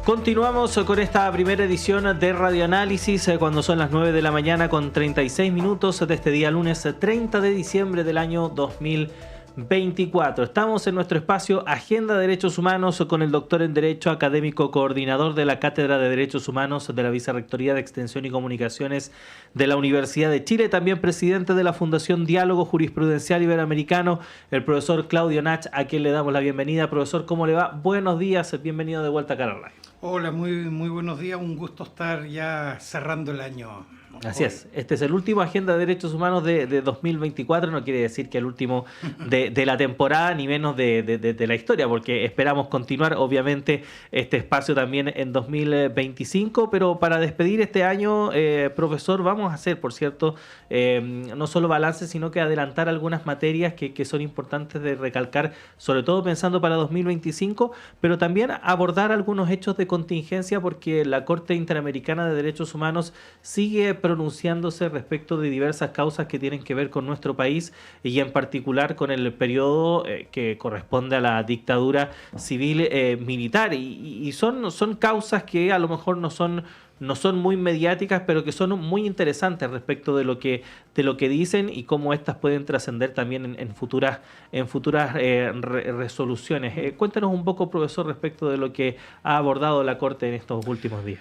Continuamos con esta primera edición de Radio Análisis cuando son las 9 de la mañana con 36 minutos de este día lunes 30 de diciembre del año 2024. Estamos en nuestro espacio Agenda de Derechos Humanos con el doctor en Derecho, académico coordinador de la Cátedra de Derechos Humanos de la Vicerrectoría de Extensión y Comunicaciones de la Universidad de Chile, también presidente de la Fundación Diálogo Jurisprudencial Iberoamericano, el profesor Claudio Nach, a quien le damos la bienvenida. Profesor, ¿cómo le va? Buenos días, bienvenido de vuelta acá a la radio. Hola, muy buenos días. Un gusto estar ya cerrando el año. Así es. Este es el último Agenda de Derechos Humanos de 2024. No quiere decir que el último de la temporada, ni menos de la historia, porque esperamos continuar, obviamente, este espacio también en 2025. Pero para despedir este año, profesor, vamos a hacer, por cierto, no solo balance, sino que adelantar algunas materias que son importantes de recalcar, sobre todo pensando para 2025, pero también abordar algunos hechos de contingencia, porque la Corte Interamericana de Derechos Humanos sigue pronunciándose respecto de diversas causas que tienen que ver con nuestro país y en particular con el periodo que corresponde a la dictadura civil militar. Y son causas que a lo mejor no son muy mediáticas, pero que son muy interesantes respecto de lo que dicen y cómo estas pueden trascender también en futuras resoluciones. Cuéntanos un poco, profesor, respecto de lo que ha abordado la Corte en estos últimos días.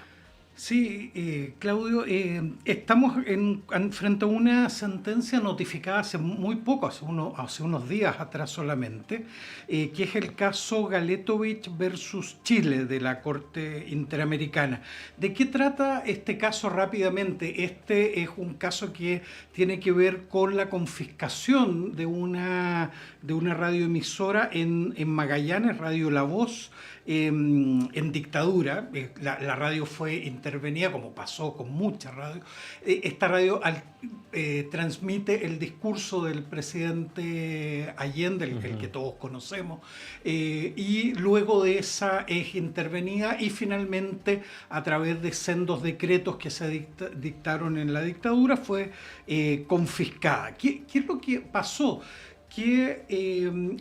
Sí, Claudio, estamos frente a una sentencia notificada hace muy poco, hace unos días atrás solamente, que es el caso Galetovich versus Chile de la Corte Interamericana. ¿De qué trata este caso rápidamente? Este es un caso que tiene que ver con la confiscación de una radioemisora en Magallanes, Radio La Voz, en dictadura. La radio fue intervenida, como pasó con muchas radios. Esta radio transmite el discurso del presidente Allende, el que todos conocemos, y luego de esa es intervenida y finalmente a través de sendos decretos que se dictaron en la dictadura fue confiscada. ¿Qué es lo que pasó? Que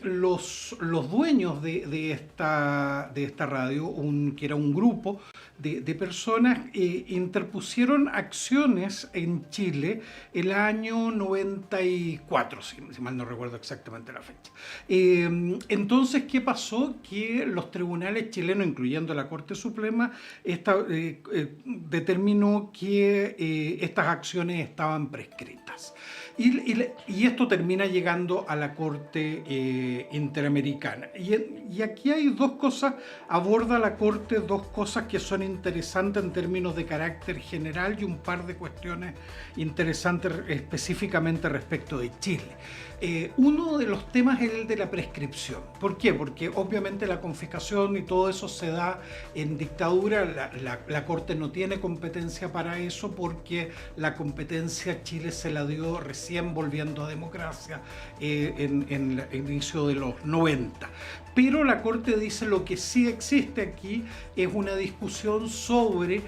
los dueños de esta radio, que era un grupo de personas, interpusieron acciones en Chile el año 94, si mal no recuerdo exactamente la fecha. Entonces, ¿qué pasó? Que los tribunales chilenos, incluyendo la Corte Suprema, determinó que estas acciones estaban prescritas. Y esto termina llegando a la Corte Interamericana. Y aquí hay dos cosas, aborda la Corte dos cosas que son interesantes en términos de carácter general y un par de cuestiones interesantes específicamente respecto de Chile. Uno de los temas es el de la prescripción. ¿Por qué? Porque obviamente la confiscación y todo eso se da en dictadura. La Corte no tiene competencia para eso porque la competencia Chile se la dio recién volviendo a democracia en el inicio de los 90. Pero la Corte dice lo que sí existe aquí es una discusión sobre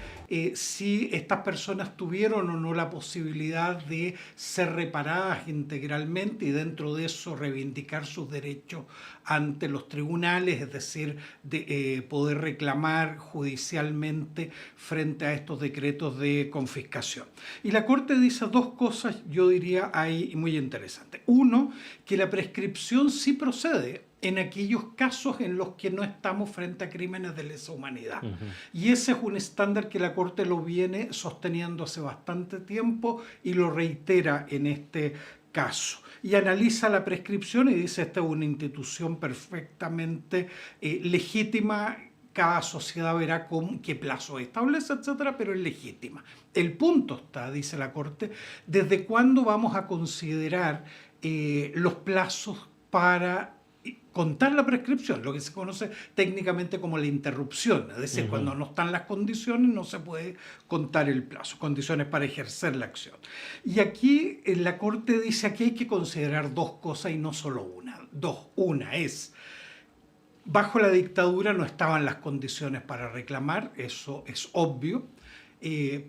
si estas personas tuvieron o no la posibilidad de ser reparadas integralmente y dentro de eso reivindicar sus derechos ante los tribunales, es decir, de poder reclamar judicialmente frente a estos decretos de confiscación. Y la Corte dice dos cosas, yo diría, ahí muy interesantes. Uno, que la prescripción sí procede en aquellos casos en los que no estamos frente a crímenes de lesa humanidad. Y ese es un estándar que la Corte lo viene sosteniendo hace bastante tiempo y lo reitera en este caso. Y analiza la prescripción y dice, esta es una institución perfectamente legítima. Cada sociedad verá con qué plazo establece, etcétera, pero es legítima. El punto está, dice la Corte, desde cuándo vamos a considerar los plazos para contar la prescripción, lo que se conoce técnicamente como la interrupción, es decir, cuando no están las condiciones no se puede contar el plazo, condiciones para ejercer la acción. Y aquí la Corte dice que hay que considerar dos cosas y no solo una. Una es, bajo la dictadura no estaban las condiciones para reclamar, eso es obvio.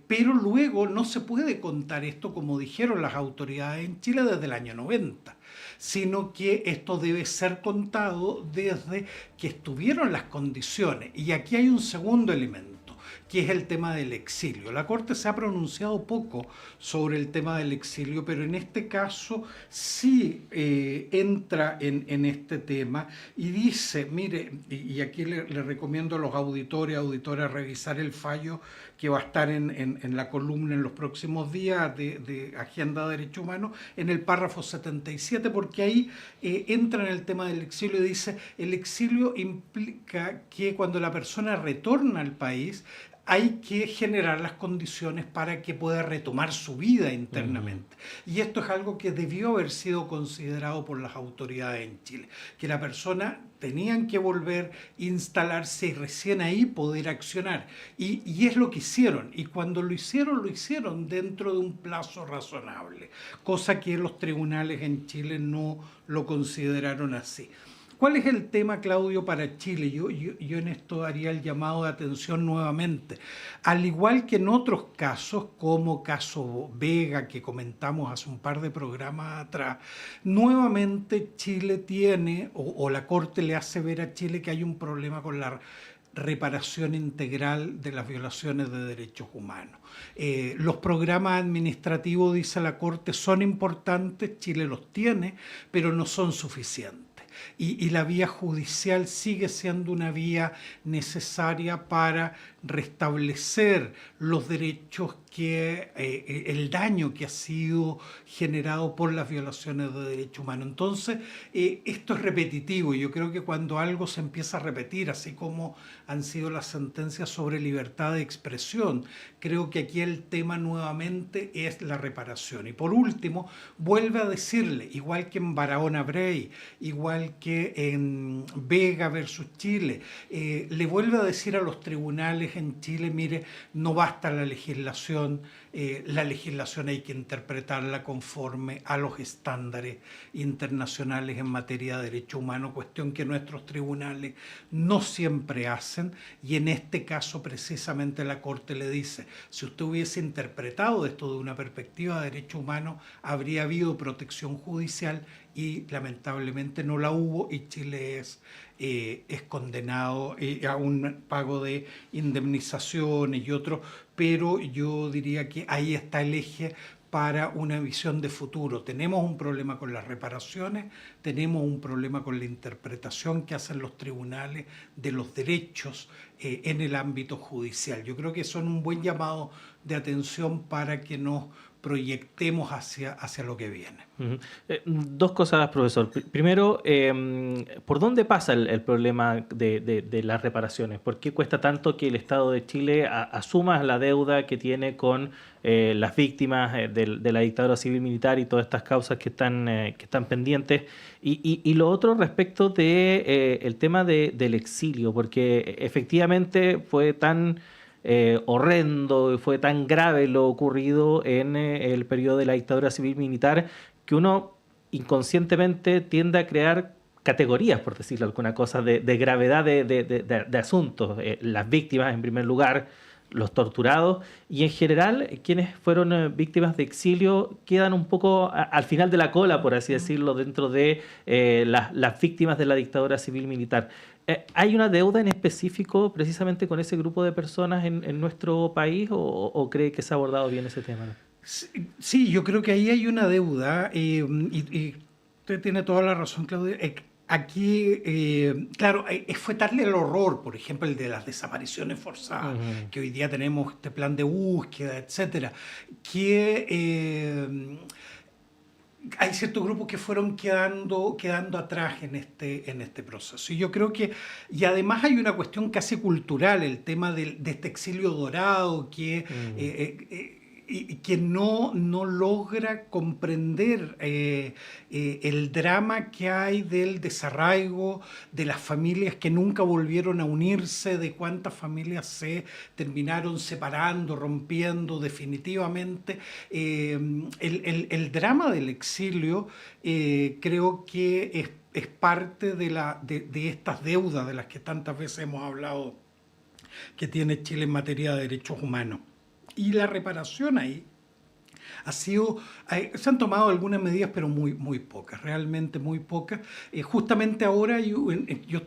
pero luego no se puede contar esto, como dijeron las autoridades en Chile, desde el año 90, sino que esto debe ser contado desde que estuvieron las condiciones. Y aquí hay un segundo elemento, que es el tema del exilio. La Corte se ha pronunciado poco sobre el tema del exilio, pero en este caso sí entra en este tema y dice, mire, y aquí le recomiendo a los auditores, auditoras, revisar el fallo que va a estar en la columna en los próximos días de Agenda de Derechos Humanos, en el párrafo 77, porque ahí entra en el tema del exilio y dice, el exilio implica que cuando la persona retorna al país, hay que generar las condiciones para que pueda retomar su vida internamente. Y esto es algo que debió haber sido considerado por las autoridades en Chile, que la persona tenían que volver, instalarse y recién ahí poder accionar. Y es lo que hicieron. Y cuando lo hicieron dentro de un plazo razonable, cosa que los tribunales en Chile no lo consideraron así. ¿Cuál es el tema, Claudio, para Chile? Yo en esto haría el llamado de atención nuevamente. Al igual que en otros casos, como caso Vega, que comentamos hace un par de programas atrás, nuevamente Chile tiene, o la Corte le hace ver a Chile que hay un problema con la reparación integral de las violaciones de derechos humanos. Los programas administrativos, dice la Corte, son importantes, Chile los tiene, pero no son suficientes. Y la vía judicial sigue siendo una vía necesaria para restablecer los derechos el daño que ha sido generado por las violaciones de derechos humanos. Entonces, esto es repetitivo. Yo creo que cuando algo se empieza a repetir, así como han sido las sentencias sobre libertad de expresión, creo que aquí el tema nuevamente es la reparación. Y por último, vuelve a decirle, igual que en Barahona Bray, igual que en Vega versus Chile, le vuelve a decir a los tribunales en Chile, mire, no basta la legislación hay que interpretarla conforme a los estándares internacionales en materia de derechos humanos, cuestión que nuestros tribunales no siempre hacen, y en este caso precisamente la Corte le dice, si usted hubiese interpretado esto de una perspectiva de derechos humanos, habría habido protección judicial, y lamentablemente no la hubo, y Chile es condenado a un pago de indemnizaciones y otros, pero yo diría que ahí está el eje para una visión de futuro. Tenemos un problema con las reparaciones, tenemos un problema con la interpretación que hacen los tribunales de los derechos en el ámbito judicial. Yo creo que son un buen llamado de atención para que nos proyectemos hacia lo que viene. Dos cosas, profesor. Primero, ¿por dónde pasa el problema de las reparaciones? ¿Por qué cuesta tanto que el Estado de Chile asuma la deuda que tiene con las víctimas de la dictadura civil-militar y todas estas causas que están pendientes? Y lo otro respecto del tema del exilio, porque efectivamente fue tan horrendo y fue tan grave lo ocurrido en el periodo de la dictadura civil-militar que uno inconscientemente tiende a crear categorías, por decirlo alguna cosa, de gravedad de asuntos. Las víctimas, en primer lugar, los torturados, y en general quienes fueron víctimas de exilio quedan un poco al final de la cola, por así decirlo, dentro de las víctimas de la dictadura civil-militar. ¿Hay una deuda en específico precisamente con ese grupo de personas en nuestro país o cree que se ha abordado bien ese tema? Sí, yo creo que ahí hay una deuda y usted tiene toda la razón, Claudio. Aquí, claro, fue tal el horror, por ejemplo, el de las desapariciones forzadas, que hoy día tenemos este plan de búsqueda, etcétera, que hay ciertos grupos que fueron quedando atrás en este proceso. Y yo creo que, y además hay una cuestión casi cultural, el tema de este exilio dorado que no logra comprender el drama que hay del desarraigo, de las familias que nunca volvieron a unirse, de cuántas familias se terminaron separando, rompiendo definitivamente. El drama del exilio creo que es parte de estas deudas de las que tantas veces hemos hablado que tiene Chile en materia de derechos humanos. Y la reparación ahí se han tomado algunas medidas, pero muy pocas, realmente muy pocas. Justamente ahora yo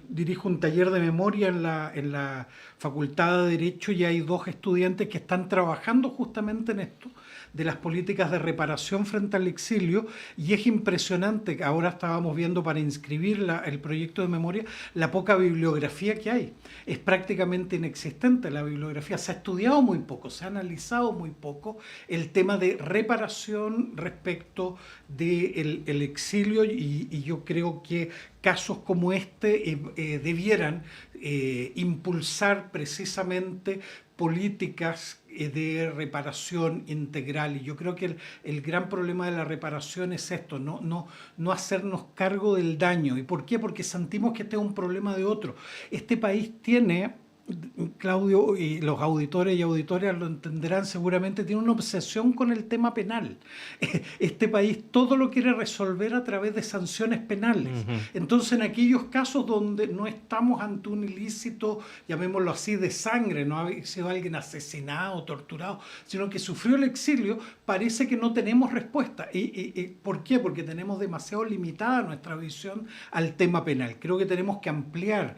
dirijo un taller de memoria en la Facultad de Derecho y hay dos estudiantes que están trabajando justamente en esto, de las políticas de reparación frente al exilio, y es impresionante que ahora estábamos viendo para inscribir el proyecto de memoria la poca bibliografía que hay. Es prácticamente inexistente la bibliografía, se ha estudiado muy poco, se ha analizado muy poco el tema de reparación respecto del exilio, y yo creo que casos como este debieran impulsar precisamente políticas de reparación integral. Y yo creo que el gran problema de la reparación es esto, no hacernos cargo del daño. ¿Y por qué? Porque sentimos que este es un problema de otro. Este país tiene, Claudio, y los auditores y auditoras lo entenderán seguramente, tiene una obsesión con el tema penal. Este país todo lo quiere resolver a través de sanciones penales. Entonces, en aquellos casos donde no estamos ante un ilícito, llamémoslo así, de sangre, no ha sido alguien asesinado, torturado, sino que sufrió el exilio, parece que no tenemos respuesta. ¿Por qué? Porque tenemos demasiado limitada nuestra visión al tema penal. Creo que tenemos que ampliar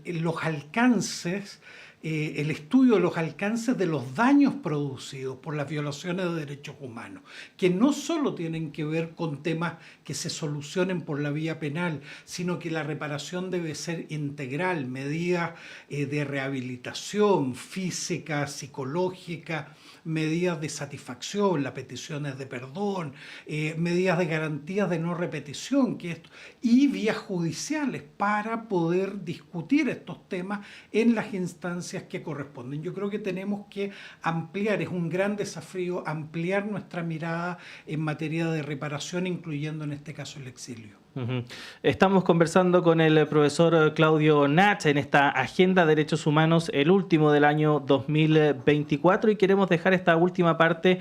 los alcances, el estudio de los alcances de los daños producidos por las violaciones de derechos humanos, que no solo tienen que ver con temas que se solucionen por la vía penal, sino que la reparación debe ser integral, medidas de rehabilitación física, psicológica, medidas de satisfacción, las peticiones de perdón, medidas de garantías de no repetición, y vías judiciales para poder discutir estos temas en las instancias que corresponden. Yo creo que tenemos que ampliar, es un gran desafío, ampliar nuestra mirada en materia de reparación, incluyendo en este caso el exilio. Estamos conversando con el profesor Claudio Nach en esta Agenda de Derechos Humanos, el último del año 2024, y queremos dejar esta última parte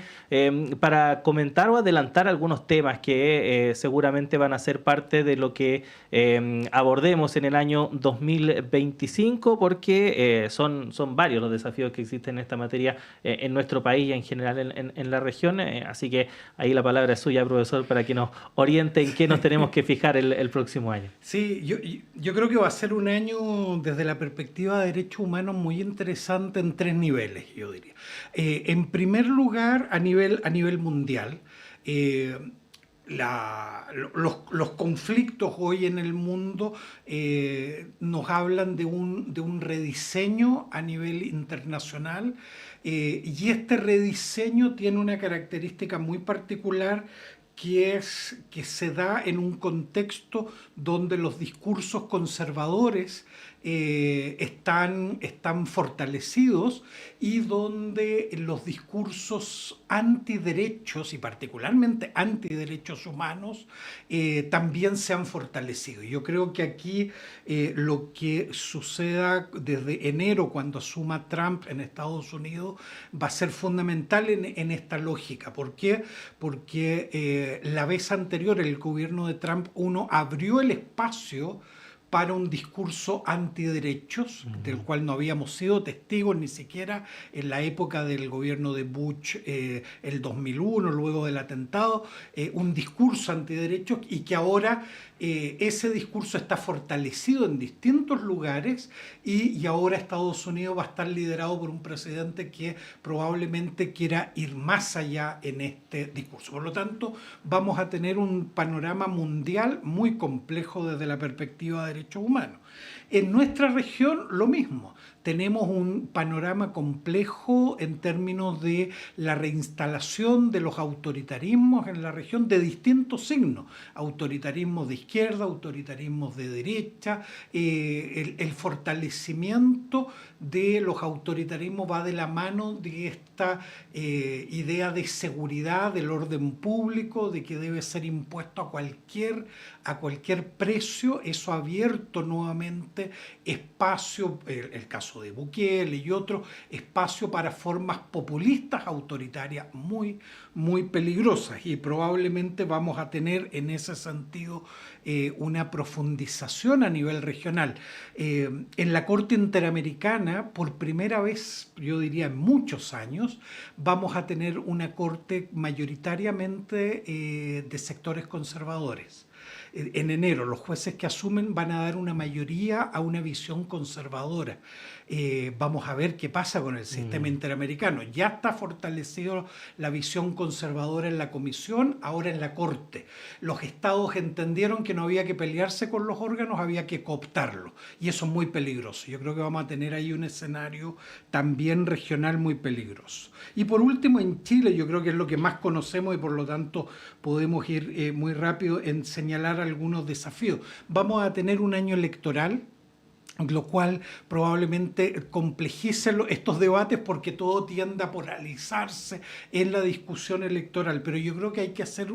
para comentar o adelantar algunos temas que seguramente van a ser parte de lo que abordemos en el año 2025, porque son varios los desafíos que existen en esta materia en nuestro país y en general en la región, así que ahí la palabra es suya, profesor, para que nos oriente en qué nos tenemos que fijar el próximo año. Sí, yo creo que va a ser un año desde la perspectiva de derechos humanos muy interesante en tres niveles, yo diría. En primer lugar, a nivel mundial, los conflictos hoy en el mundo nos hablan de un rediseño a nivel internacional, y este rediseño tiene una característica muy particular, que se da en un contexto donde los discursos conservadores están fortalecidos, y donde los discursos antiderechos, y particularmente antiderechos humanos, también se han fortalecido. Yo creo que aquí lo que suceda desde enero, cuando asuma Trump en Estados Unidos, va a ser fundamental en esta lógica. ¿Por qué? Porque la vez anterior, el gobierno de Trump 1 abrió el espacio para un discurso antiderechos, del cual no habíamos sido testigos ni siquiera en la época del gobierno de Bush, el 2001, luego del atentado, un discurso antiderechos, y que ahora ese discurso está fortalecido en distintos lugares, y ahora Estados Unidos va a estar liderado por un presidente que probablemente quiera ir más allá en este discurso. Por lo tanto, vamos a tener un panorama mundial muy complejo desde la perspectiva de derechos humanos. En nuestra región, lo mismo. Tenemos un panorama complejo en términos de la reinstalación de los autoritarismos en la región de distintos signos: autoritarismos de izquierda, autoritarismos de derecha. El fortalecimiento de los autoritarismos va de la mano de esta idea de seguridad del orden público, de que debe ser impuesto a cualquier precio. Eso ha abierto nuevamente espacio, el caso caso de Bukele y otros, espacio para formas populistas autoritarias muy, muy peligrosas, y probablemente vamos a tener en ese sentido una profundización a nivel regional. En la Corte Interamericana, por primera vez, yo diría en muchos años, vamos a tener una corte mayoritariamente de sectores conservadores. En enero los jueces que asumen van a dar una mayoría a una visión conservadora. Vamos a ver qué pasa con el sistema interamericano. Ya está fortalecido la visión conservadora en la Comisión, ahora en la Corte. Los estados entendieron que no había que pelearse con los órganos, había que cooptarlos. Y eso es muy peligroso. Yo creo que vamos a tener ahí un escenario también regional muy peligroso. Y por último, en Chile, yo creo que es lo que más conocemos y por lo tanto podemos ir muy rápido en señalar algunos desafíos. Vamos a tener un año electoral, lo cual probablemente complejice estos debates porque todo tiende a polarizarse en la discusión electoral. Pero yo creo que hay que hacer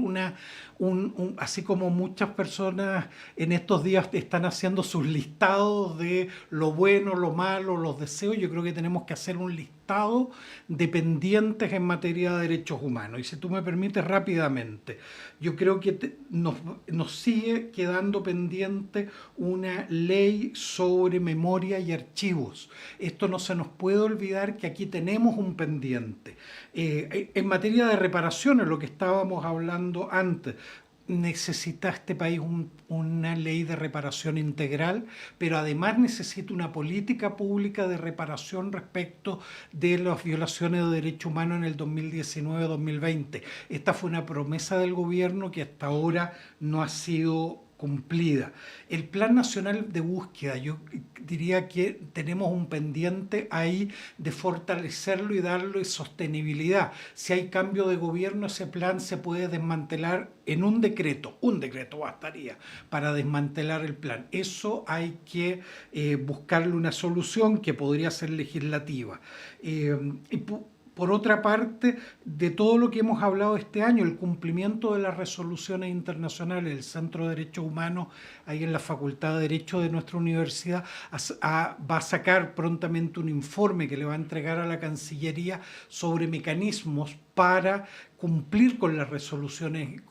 así como muchas personas en estos días están haciendo sus listados de lo bueno, lo malo, los deseos, yo creo que tenemos que hacer un listado de pendientes en materia de derechos humanos. Y si tú me permites rápidamente, yo creo que nos sigue quedando pendiente una ley sobre memoria y archivos. Esto no se nos puede olvidar que aquí tenemos un pendiente. En materia de reparaciones, lo que estábamos hablando antes, necesita este país una ley de reparación integral, pero además necesita una política pública de reparación respecto de las violaciones de derechos humanos en el 2019-2020. Esta fue una promesa del gobierno que hasta ahora no ha sido cumplida. El Plan Nacional de Búsqueda, yo diría que tenemos un pendiente ahí de fortalecerlo y darle sostenibilidad. Si hay cambio de gobierno, ese plan se puede desmantelar en un decreto bastaría para desmantelar el plan. Eso hay que buscarle una solución que podría ser legislativa. Por otra parte, de todo lo que hemos hablado este año, el cumplimiento de las resoluciones internacionales, el Centro de Derechos Humanos, ahí en la Facultad de Derecho de nuestra universidad, va a sacar prontamente un informe que le va a entregar a la Cancillería sobre mecanismos para cumplir con las resoluciones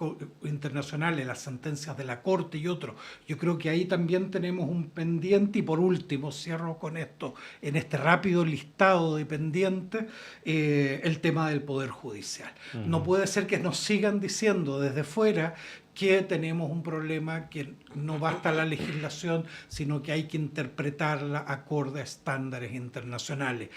internacionales, las sentencias de la Corte y otros. Yo creo que ahí también tenemos un pendiente. Y por último, cierro con esto, en este rápido listado de pendientes, el tema del Poder Judicial. No puede ser que nos sigan diciendo desde fuera que tenemos un problema, que no basta la legislación, sino que hay que interpretarla acorde a estándares internacionales.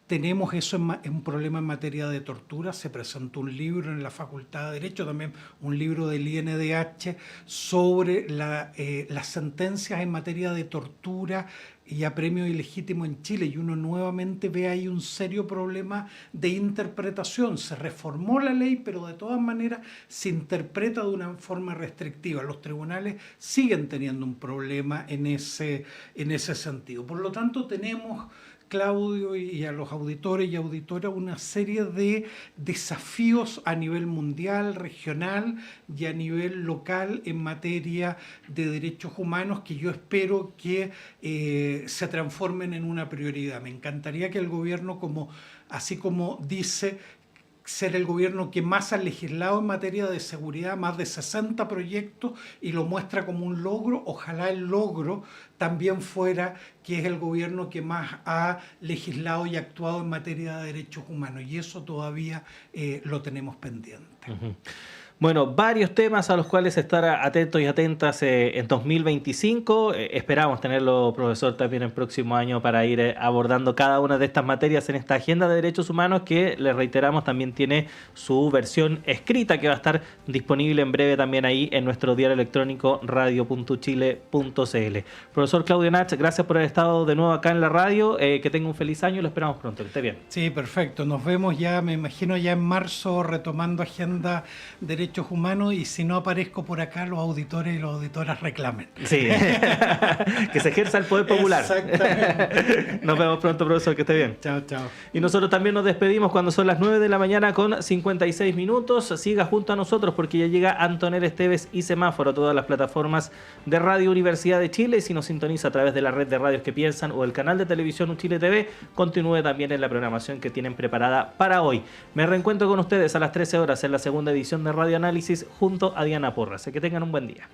Tenemos eso un problema en materia de tortura. Se presentó un libro en la Facultad de Derecho, también un libro del INDH sobre las sentencias en materia de tortura y apremio ilegítimo en Chile, y uno nuevamente ve ahí un serio problema de interpretación. Se reformó la ley, pero de todas maneras se interpreta de una forma restrictiva. Los tribunales siguen teniendo un problema en ese sentido. Por lo tanto, tenemos, Claudio, y a los auditores y auditoras, una serie de desafíos a nivel mundial, regional y a nivel local en materia de derechos humanos que yo espero que se transformen en una prioridad. Me encantaría que el gobierno, así como dice ser el gobierno que más ha legislado en materia de seguridad, más de 60 proyectos, y lo muestra como un logro, ojalá el logro también fuera que es el gobierno que más ha legislado y actuado en materia de derechos humanos, y eso todavía lo tenemos pendiente. Bueno, varios temas a los cuales estar atentos y atentas en 2025. Esperamos tenerlo, profesor, también el próximo año para ir abordando cada una de estas materias en esta Agenda de Derechos Humanos que, les reiteramos, también tiene su versión escrita que va a estar disponible en breve también ahí en nuestro diario electrónico radio.chile.cl. Profesor Claudio Nach, gracias por haber estado de nuevo acá en la radio. Que tenga un feliz año y lo esperamos pronto. Que esté bien. Sí, perfecto. Nos vemos ya, me imagino, ya en marzo retomando Agenda Derechos derechos humanos y si no aparezco por acá, los auditores y las auditoras reclamen. Sí, que se ejerza el poder popular. Exactamente. Nos vemos pronto, profesor, que esté bien. Chao, chao. Y nosotros también nos despedimos cuando son las 9 de la mañana con 56 minutos. Siga junto a nosotros porque ya llega Antonella Esteves y Semáforo a todas las plataformas de Radio Universidad de Chile. Y si nos sintoniza a través de la red de radios que piensan o el canal de televisión Chile TV, continúe también en la programación que tienen preparada para hoy. Me reencuentro con ustedes a las 13 horas en la segunda edición de Radio Análisis junto a Diana Porras. Que tengan un buen día.